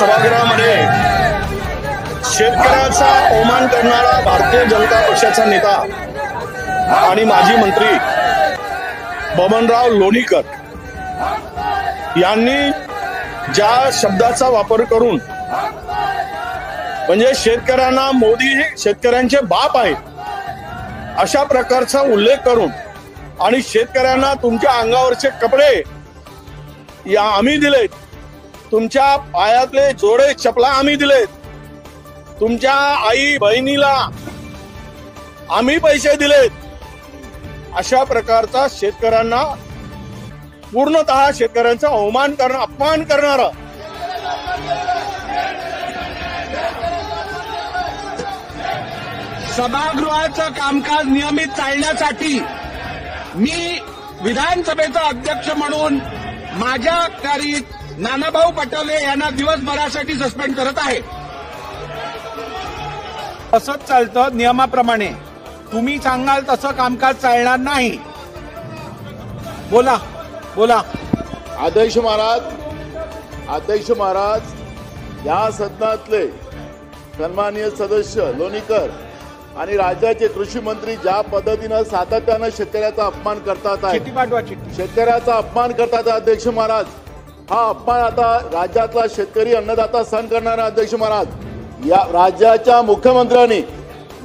सभागृहामध्ये शेतकऱ्याचा अवमान करणारा भारतीय जनता पक्षाचा नेता आणि माजी मंत्री बबनराव लोणीकर यांनी ज्या शब्दाचा वापर करून म्हणजे शेतकऱ्यांना मोदी हे शेतकऱ्यांचे बाप आहेत अशा प्रकारचा उल्लेख करून आणि शेतकऱ्यांना तुमच्या अंगावरचे कपडे या आम्ही दिलेत, तुमच्या पायातले जोडे चपला आम्ही दिलेत, तुमच्या आई बहिणीला आम्ही पैसे दिलेत, अशा प्रकारचा शेतकऱ्यांना पूर्णतः शेतकऱ्यांचा अवमान करणं अपमान करणारा सभागृहाचं कामकाज नियमित चालण्यासाठी मी विधानसभेचा अध्यक्ष म्हणून माझ्या अखत्यारीत नानाभाऊ पटोले यांना दिवसभरासाठी सस्पेंड करत आहे। असंच चालतं नियमाप्रमाणे, तुम्ही सांगाल तसं कामकाज चालणार नाही। बोला बोला। अध्यक्ष महाराज या सदनातले सन्माननीय सदस्य लोणीकर आणि राज्याचे कृषी मंत्री ज्या पद्धतीनं सातत्यानं शेतकऱ्याचा अपमान करतात आहे, शेतकऱ्याचा अपमान करतात अध्यक्ष महाराज, हा अपमान आता राज्यातला शेतकरी अन्नदाता सहन करणार आहे। अध्यक्ष महाराज, या राज्याच्या मुख्यमंत्र्यांनी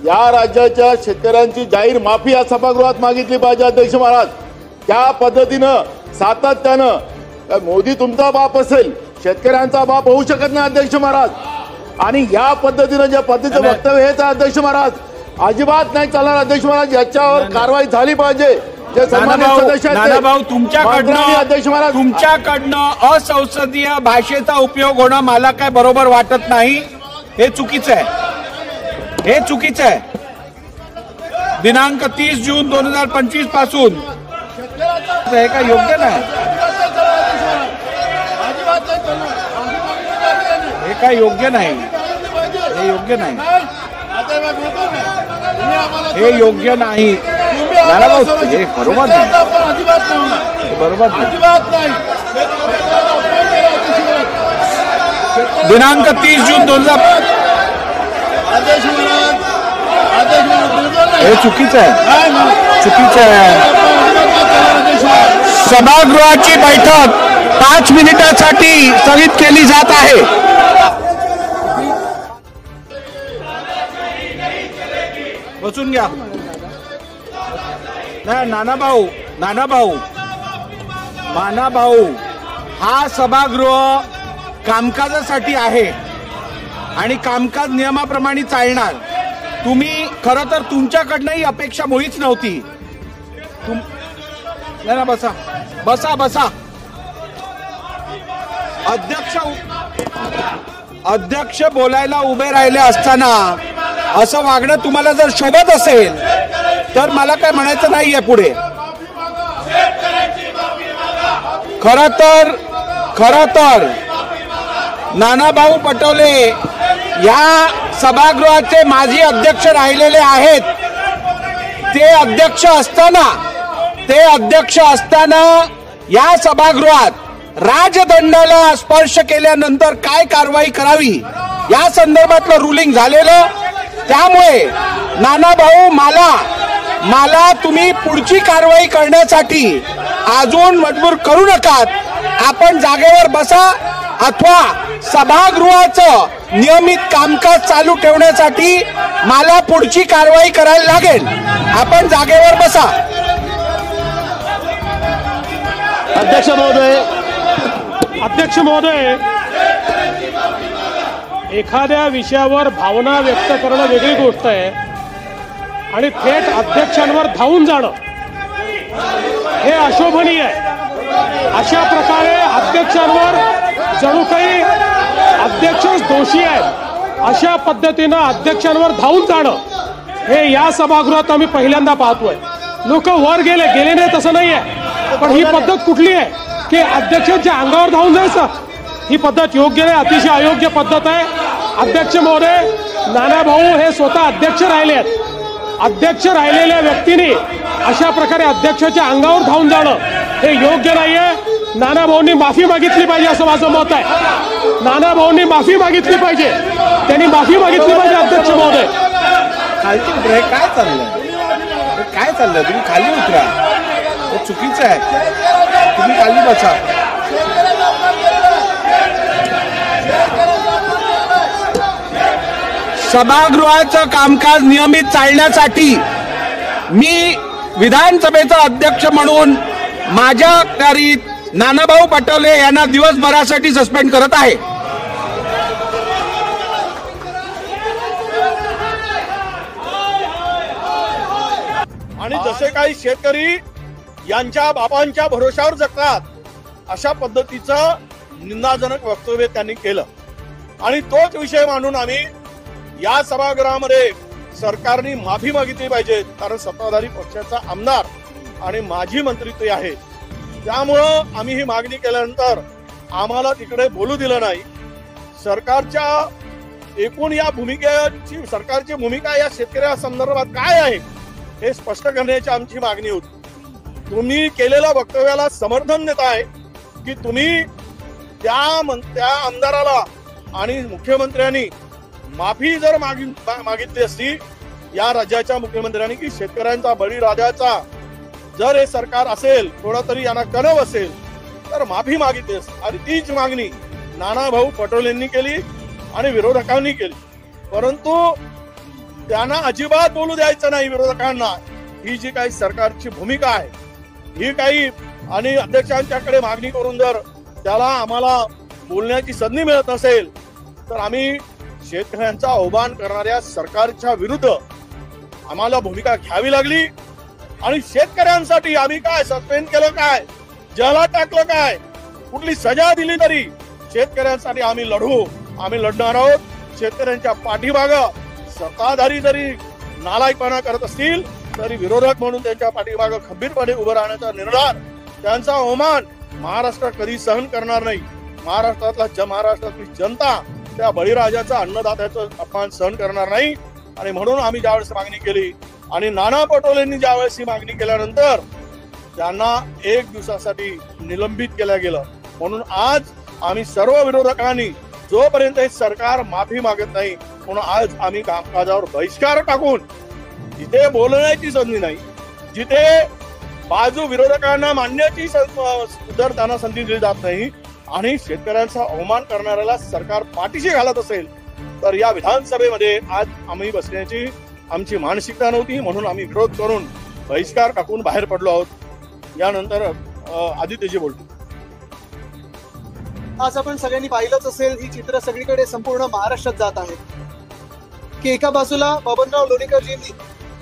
या राज्याच्या शेतकऱ्यांची जाहीर माफी या सभागृहात मागितली पाहिजे। अध्यक्ष महाराज, त्या पद्धतीनं सातत्यानं मोदी तुमचा बाप असेल, शेतकऱ्यांचा बाप होऊ शकत नाही अध्यक्ष महाराज, आणि या पद्धतीनं ज्या पद्धतीचं वक्तव्य हेच आहे अध्यक्ष महाराज, अजिबात नाही चालणार अध्यक्ष महाराज, याच्यावर कारवाई झाली पाहिजे। जे सन्माननीय सदस्य नानाभाऊ तुमच्याकडनं असंसदीय भाषेचा उपयोग होणं मला काय बरोबर वाटत नाही, हे चुकीचं आहे, हे चुकीचं आहे। दिनांक 30 जून 2025 पासून हे काय योग्य नाही, हे काय योग्य नाही, हे योग्य नाही, हे योग्य नाही नानाभाऊ, हे बरोबर नाही, बरोबर नाही। दिनांक 30 जून 2000 हे चुकीचं आहे, चुकीचं आहे। सभागृहाची बैठक 5 मिनिटांसाठी स्थगित केली जात आहे। बसून घ्या। नाही नानाभाऊ, हा सभागृह कामकाजासाठी आहे आणि कामकाज नियमाप्रमाणे चालणार। तुम्ही खरं तर तुमच्याकडनंही अपेक्षा मुळीच नव्हती। नाही ना, बसा बसा बसा। अध्यक्ष बोलायला उभे राहिले असताना असं वागणं तुम्हाला जर शोभत असेल तर मला काय म्हणायचं नाहीये पुढे। खरं तर नानाभाऊ पटोले या सभागृहाचे माजी अध्यक्ष राहिलेले आहेत। ते अध्यक्ष असताना या सभागृहात राजदंडाला स्पर्श केल्यानंतर काय कारवाई करावी या संदर्भातलं रुलिंग झालेलं। त्यामुळे नानाभाऊ मला तुम्ही पुढची कारवाई करण्यासाठी अजून मजबूर करू नका। आपण जागेवर बसा अथवा सभागृहाचं नियमित कामकाज चालू ठेवण्यासाठी मला पुढची कारवाई करायला लागेल। आपण जागेवर बसा। अध्यक्ष महोदय, एखाद्या विषयावर भावना व्यक्त करणं वेगळी गोष्ट आहे आणि थेट अध्यक्षांवर धावून जाणं हे अशोभनीय आहे। अशा प्रकारे अध्यक्षांवर जणू काही अध्यक्षच दोषी आहेत अशा पद्धतीनं अध्यक्षांवर धावून जाणं हे या सभागृहात आम्ही पहिल्यांदा पाहतोय। लोक वर गेले नाही तसं नाही आहे, पण ही पद्धत कुठली आहे की अध्यक्षांच्या अंगावर धावून जायचं? ही पद्धत योग्य नाही, अतिशय अयोग्य पद्धत आहे। अध्यक्ष महोदय, नानाभाऊ हे स्वतः अध्यक्ष राहिले आहेत। अध्यक्ष राहिलेल्या व्यक्तीने अशा प्रकारे अध्यक्षाच्या अंगावर धावून जाणं हे योग्य नाहीये। नाना भाऊंनी माफी मागितली पाहिजे असं माझं मत आहे। नाना भाऊंनी माफी मागितली पाहिजे, त्यांनी माफी मागितली पाहिजे अध्यक्ष महोदय। खालती उतरा, हे काय चाललंय? काय चाललंय? तुम्ही खाली उतरा, हे चुकीचं आहे, तुम्ही खाली बसा। सभागृहाचं कामकाज नियमित चालण्यासाठी मी विधानसभेचा अध्यक्ष म्हणून माझ्या अखत्यारीत नानाभाऊ पटोले यांना दिवसभरासाठी सस्पेंड करत आहे। आणि जसे काही शेतकरी यांच्या बाबांच्या भरोशावर जगतात अशा पद्धतीचं निंदाजनक वक्तव्य त्यांनी केलं आणि तोच विषय मांडून आम्ही या सभागृहामध्ये सरकारने माफी मागितली पाहिजे, कारण सत्ताधारी पक्षाचा आमदार आणि माजी मंत्री ते आहेत। त्यामुळं आम्ही ही मागणी केल्यानंतर आम्हाला तिकडे बोलू दिलं नाही। सरकारच्या एकूण या भूमिकेची, सरकारची भूमिका या शेतकऱ्या संदर्भात काय आहे हे स्पष्ट करण्याची आमची मागणी होती। तुम्ही केलेल्या वक्तव्याला समर्थन देताय की तुम्ही त्या आमदाराला आणि मुख्यमंत्र्यांनी माफी जर मागितली असती या राज्याच्या मुख्यमंत्र्यांनी की शेतकऱ्यांचा बळीराजाचा जर हे सरकार असेल, थोडा तरी यांना कणव असेल तर माफी मागितली असती, आणि तीच मागणी नानाभाऊ पटोलेंनी केली आणि विरोधकांनी केली। परंतु त्यांना अजिबात बोलू द्यायचं नाही विरोधकांना। ही जी काही सरकारची भूमिका आहे ही काही, आणि अध्यक्षांच्याकडे मागणी करून जर त्याला आम्हाला बोलण्याची संधी मिळत नसेल तर आम्ही शेतकऱ्यांचा आव्हान करणाऱ्या सरकारच्या विरुद्ध आम्हाला भूमिका घ्यावी लागली। आणि शेतकऱ्यांसाठी आम्ही काय सस्पेंड केलं, काय जेला टाकलं, काय कुठली सजा दिली तरी शेतकऱ्यांसाठी आम्ही लढू, आम्ही लढणार आहोत। शेतकऱ्यांच्या पाठीमागं सत्ताधारी जरी नालायकपणा करत असतील तरी विरोधक म्हणून त्यांच्या पाठीमागं खंबीरपणे उभं राहण्याचा निर्धार, त्यांचा अवमान महाराष्ट्र कधी सहन करणार नाही। महाराष्ट्रातली जनता त्या बळीराजाचा, अन्नदात्याचा अपमान सहन करणार नाही। आणि म्हणून आम्ही ज्यावेळेस मागणी केली आणि नाना पटोलेंनी ज्यावेळेस ही मागणी केल्यानंतर त्यांना 1 दिवसासाठी निलंबित केलं गेलं। म्हणून आज आम्ही सर्व विरोधकांनी जोपर्यंत हे सरकार माफी मागत नाही म्हणून आज आम्ही कामकाजावर बहिष्कार टाकून, जिथे बोलण्याची संधी नाही, जिथे बाजू विरोधकांना मांडण्याची जर त्यांना संधी दिली जात नाही आणि शेतकऱ्यांचा अवमान करणाऱ्याला सरकार पाठीशी घालत असेल तर या विधानसभेमध्ये आज आम्ही बसण्याची आमची मानसिकता नव्हती। म्हणून आम्ही विरोध करून बहिष्कार टाकून बाहेर पडलो आहोत। यानंतर आदित्यजी बोलतो। आज आपण सगळ्यांनी पाहिलंच असेल, ही चित्र सगळीकडे संपूर्ण महाराष्ट्रात जात आहे की एका बाजूला बबनराव लोणीकरजींनी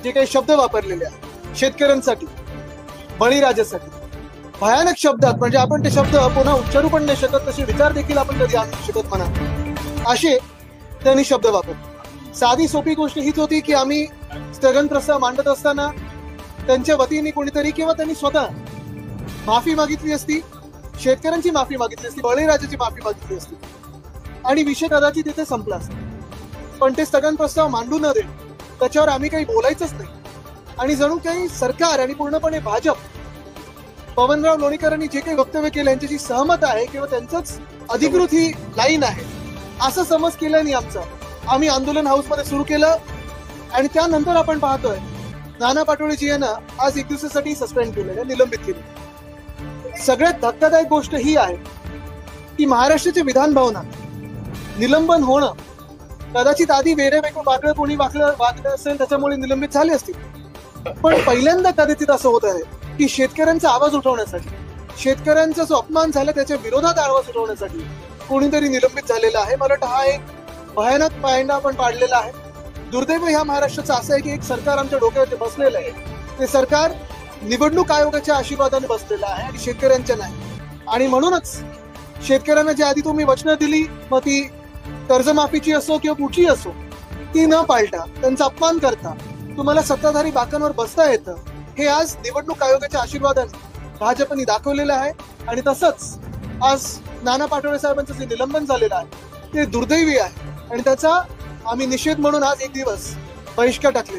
जे काही शब्द वापरलेले आहेत शेतकऱ्यांसाठी, बळीराजासाठी, भयानक शब्दात, म्हणजे आपण ते शब्द पुन्हा उच्चारू पण नाही शकत, तसे विचार देखील आपण कधी आणू शकत म्हणा, असे त्यांनी शब्द वापरले। साधी सोपी गोष्ट हीच होती की आम्ही स्थगन प्रस्ताव मांडत असताना त्यांच्या वतीने कोणीतरी किंवा त्यांनी स्वतः माफी मागितली असती, शेतकऱ्यांची माफी मागितली असती, बळीराजाची माफी मागितली असती आणि विषय कदाचित तिथे संपला असता। पण ते स्थगन प्रस्ताव मांडू न देणं, त्याच्यावर आम्ही काही बोलायचंच नाही आणि जणू काही सरकार आणि पूर्णपणे भाजप, बबनराव लोणीकरांनी जे काही वक्तव्य केलं यांच्याशी सहमत आहे किंवा त्यांचंच अधिकृत ही लाईन आहे असं समज केल्याने आम्ही आंदोलन हाऊसमध्ये सुरू केलं आणि त्यानंतर आपण पाहतोय नाना पटोलेजी यांना आज 1 दिवसासाठी सस्पेंड केलेलं, निलंबित केलं। सगळ्यात धक्कादायक गोष्ट ही आहे की महाराष्ट्राच्या विधान भवनात निलंबन होणं, कदाचित आधी वेगळं कोणी वागलं असेल त्याच्यामुळे निलंबित झाले असतील, पण पहिल्यांदा कदाचित असं होत आहे की शेतकऱ्यांचा आवाज उठवण्यासाठी, शेतकऱ्यांचा जो अपमान झाला त्याच्या विरोधात आवाज उठवण्यासाठी कोणीतरी निलंबित झालेला आहे। मला वाटतं हा एक भयानक पायंडा आपण पाडलेला आहे। दुर्दैव ह्या महाराष्ट्राचं असं आहे की एक सरकार आमच्या डोक्यावरती बसलेलं आहे, ते सरकार निवडणूक आयोगाच्या आशीर्वादाने बसलेलं आहे आणि शेतकऱ्यांच्या नाही। आणि म्हणूनच शेतकऱ्यांना जे आधी तुम्ही वचनं दिली, मग ती कर्जमाफीची असो किंवा कुठची असो, ती न पाळता, त्यांचा अपमान करता तुम्हाला सत्ताधारी बाकांवर बसता येतं, हे आज निवडणूक आयोगाच्या आशीर्वादाने भाजपने दाखवलेलं आहे। आणि तसंच आज नाना पटोले साहेबांचं जे निलंबन झालेलं आहे ते दुर्दैवी आहे आणि त्याचा आम्ही निषेध म्हणून आज 1 दिवस बहिष्कार टाकले।